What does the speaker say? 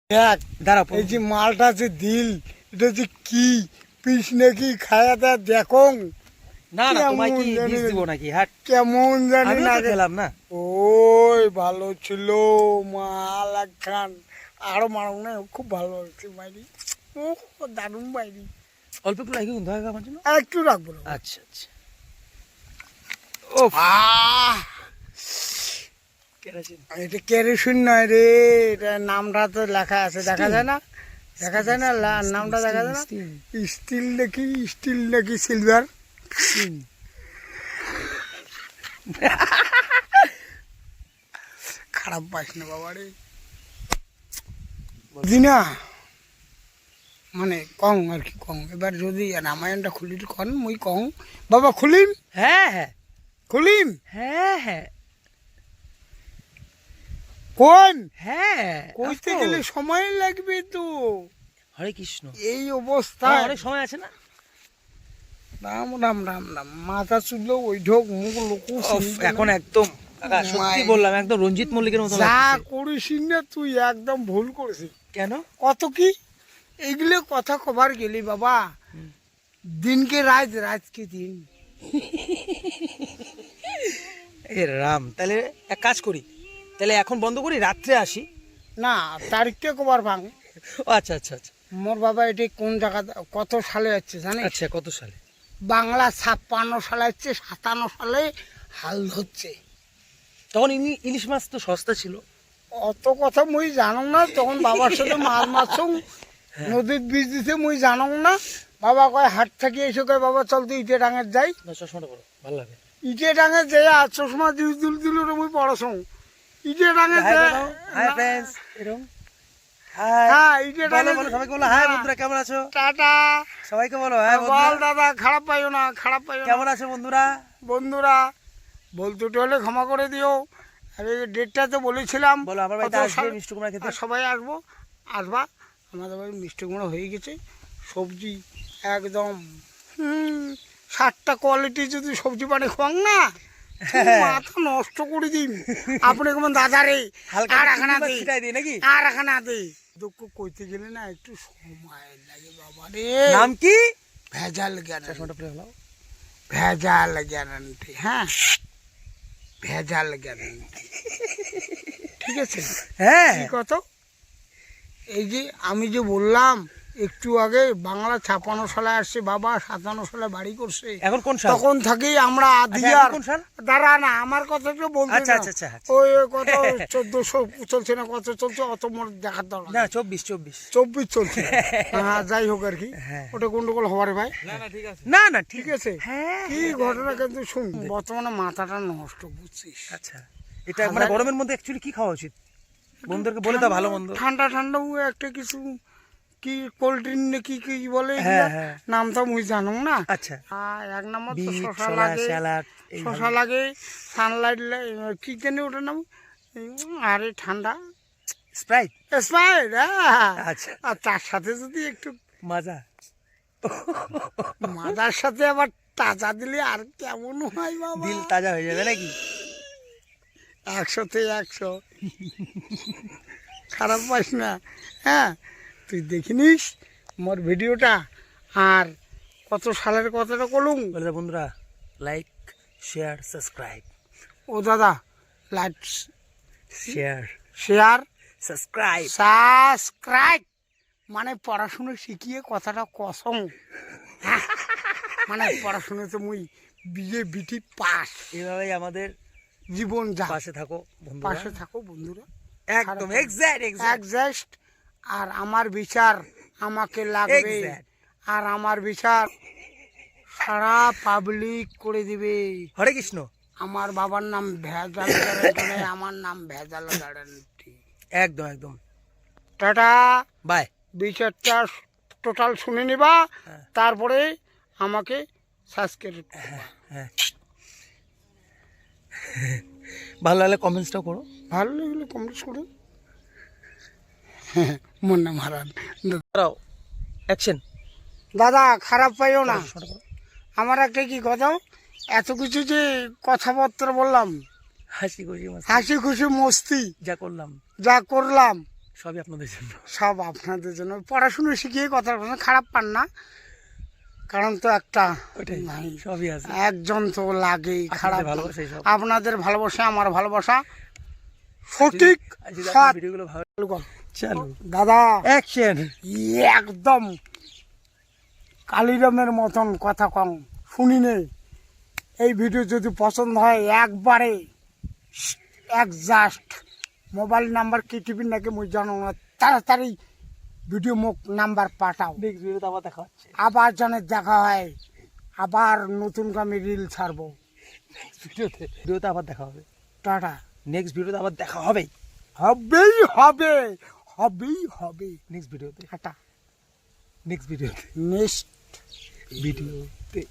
দেখ দাঁড়া এই যে মালটা যে দিল এটা যে কি পিস নাকি খায়া দা দেখো না না তোমায় কি কেমন জানি বিষ দিব নাকি হাট কেমন জানি আমিও না তো খেলাম না ওই ভালো ছিল মাল একখান আরো মারো না খুব ভালো হচ্ছে বাইরি ও দারুণ বাইরি অল্প একটু রাখি কিন্তু আমার জন্য একটু রাখবো না। আচ্ছা আচ্ছা ও আহ কেরাসিন এটা কেরোসিন নয় রে এটা নামটা তো লেখা আছে দেখা যায় না দেখা যায় না নামটা দেখা যায় না স্টিল নাকি সিলভার খারাপ পাইস না বাবা রে দিনা মানে কং আর কি কং এবার যদি রামায়ণটা খুলির কন মুই কং বাবা খুলিম হ্যাঁ হ্যাঁ খুলিম হ্যাঁ হ্যাঁ কোন হ্যাঁ কইতে গেলে সময় লাগবে তো হরে কৃষ্ণ এই অবস্থা অনেক সময় আছে না রাম রাম রাম রাম মাথা চুললো ওই ঢোক মুখ লোক এখন একদম কাকা সত্যি বললাম একদম রঞ্জিত মল্লিকের মতো যা লাগছে করিস না তুই একদম ভুল করেছিস কেন কত কি এগুলো কথা কবার গেলি বাবা দিনকে রাত রাতকে দিন এ রাম তাহলে এক কাজ করি তাহলে এখন বন্ধ করি রাত্রে আসি না তারিখটা কবার ভাঙ ও আচ্ছা আচ্ছা আচ্ছা মোর বাবা এটি কোন জায়গা কত সালে যাচ্ছে জানিস আচ্ছা কত সালে বাংলা 56 সালে হচ্ছে 57 সালে হাল ধরছে তখন ইলিশ মাছ তো সস্তা ছিল অত কথা মুই জানো না তখন বাবার সাথে মাছ মারছং নদীর বীজ দিতে মুই জানো না বাবা কয় হাট থেকে এসে কয় বাবা চল তুই ইটে ডাঙের যাই না চশমাটা বড় ভালো লাগে ইটে ডাঙে যে আর চশমা দিল রে মুই পড়াছং ইটে ডাঙে যে হাই ফ্রেন্ডস এরকম হ্যাঁ ইটে ডাঙে সবাইকে বলো হাই বন্ধুরা কেমন আছো টাটা সবাইকে বলো হাই বল বন্ধুরা দাদা খারাপ পাইও না খারাপ পাইও না কেমন আছো বন্ধুরা বন্ধুরা বল দুটো হলে ক্ষমা করে দিও আরে ডেটটা তো বলেছিলাম বলো আমার বাড়িতে আসবে মিষ্টি কুমড়া খেতে আর সবাই আসবা আমাদের বাড়ি মিষ্টি কুমড়া হয়ে গেছে সবজি একদম 7টা কোয়ালিটি যদি সবজি বানিয়ে খাওয়াং না মাথা নষ্ট করে দিন আপনি কেমন দাদা রে আর এখানে ছিটাই দিই নাকি আর এখানে দে দুঃখ কইতে গেলে না একটু সময় লাগে বাবা রে নাম কি ভেজাল গ্যারান্টি চশমাটা পরে হলো ভেজাল গ্যারান্টি হ্যাঁ ভেজাল গ্যারান্টি ঠিক আছে হ্যাঁ কি কত এই যে আমি যে বললাম একটু আগে বাংলা 56 সালে আসছে বাবা 57 সালে বাড়ি করছে এখন কোন সাল তখন থেকেই আমরা আচ্ছা, এখন কোন সাল? দাঁড়া না আমার কথা তো বলতে আচ্ছা না। আচ্ছা আচ্ছা আচ্ছা। ওই কত 1400 চলছে না কত চলছে অত মোর দেখার দরকার না নেই। 24 24 চলছে হ্যাঁ যাই হোক আর কি হ্যাঁ। ওটা গন্ডগোল হওয়ার ভাই না না ঠিক ঠিক আছে হ্যাঁ কি ঘটনা কিন্তু শুন বর্তমানে মাথাটা নষ্ট বুঝছিস আচ্ছা এটা মানে গরমের মধ্যে অ্যাকচুয়ালি কি খাওয়া উচিত বন্ধুদেরকে বলে দাও ভালো মন্দ ঠান্ডা ঠান্ডা একটা কিছু কি কোল্ড ড্রিঙ্ক নাকি কি বলে হ্যাঁ, এগুলা? হ্যাঁ। নামটা মুই জানো না আচ্ছা এক নম্বর তো বিট শশা ছোলা লাগে স্যালাড এই শশা লাগে সানলাইট কি জানি ওটার নাম আরে ঠান্ডা স্প্রাইট স্প্রাইট আচ্ছা আর তার সাথে যদি একটু মজা মাদার সাথে আবার তাজা দিলে আর কেমন হয় বাবা দিল তাজা হয়ে যাবে নাকি 100-তে 100 খারাপ পাইস না হ্যাঁ তুই দেখিনিস মোর ভিডিওটা আর কত সালের কথাটা কলুম বলে দাও বন্ধুরা লাইক শেয়ার সাবস্ক্রাইব ও দাদা like share share subscribe subscribe মানে পড়াশুনো শিখিয়ে কথাটা কসম মানে পড়াশুনোতে মুই বিয়ে বিটি পাস এভাবেই আমাদের জীবন যা পাশে থাকো বন্ধুরা পাশে থাকো বন্ধুরা একদম এক্স্যাক্ট একজাস্ট আর আমার বিচার আমাকে লাগবে Exact. আর আমার বিচার সারা পাবলিক করে দিবে হরে কৃষ্ণ আমার বাবার নাম ভেজাল গ্যারান্টি নয়, আমার নাম ভেজাল গ্যারান্টি একদম একদম টাটা বাই বিচারটা টোটাল শুনে নিবা হ্যাঁ। তারপরে আমাকে সাবস্ক্রাইব করবা হ্যাঁ ভালো লাগলে কমেন্টসটাও করো ভালো লাগলে কমেন্টস করুন মন নাম হারান দাঁড়াও অ্যাকশন দাদা খারাপ পাইও না আমার একটা কি কথা এত কিছু যে কথাবার্তা বললাম হাসি খুশি মাস্তি হাসি খুশি মস্তি যা করলাম যা করলাম সবই আপনাদের জন্য। সব আপনাদের জন্য। পড়াশুনো শিখিয়ে কথা বলবেন, খারাপ পান না, কারণ তো একটা ওইটাই, নাই, সবই আছে। একজন তো লাগেই। খারাপ আপনাদের ভালোবাসাই সব। আপনাদের ভালোবাসা, আমার ভালোবাসা সঠিক আর যদি সৎ। আপনার ভিডিওগুলো ভালো চলো দাদা অ্যাকশন। একদম কালিরামের মতন কথা কম শুনি নে। এই ভিডিও যদি পছন্দ হয় একবারে জাস্ট মোবাইল নাম্বার কি টিভির নাকি মুই জানো না, তাড়াতাড়ি ভিডিও মুখ নাম্বার পাঠাও। নেক্সট ভিডিওতে আবার দেখা হচ্ছে। আবার জানে দেখা হয়, আবার নতুন আমি রিল ছাড়বো। ভিডিওতে আবার দেখা হবে। টাটা। নেক্সট ভিডিওতে আবার দেখা হবে। হবেই হবে, হবেই হবে। নেক্সট ভিডিওতে। টাটা। নেক্সট ভিডিওতে। নেক্সট ভিডিওতে।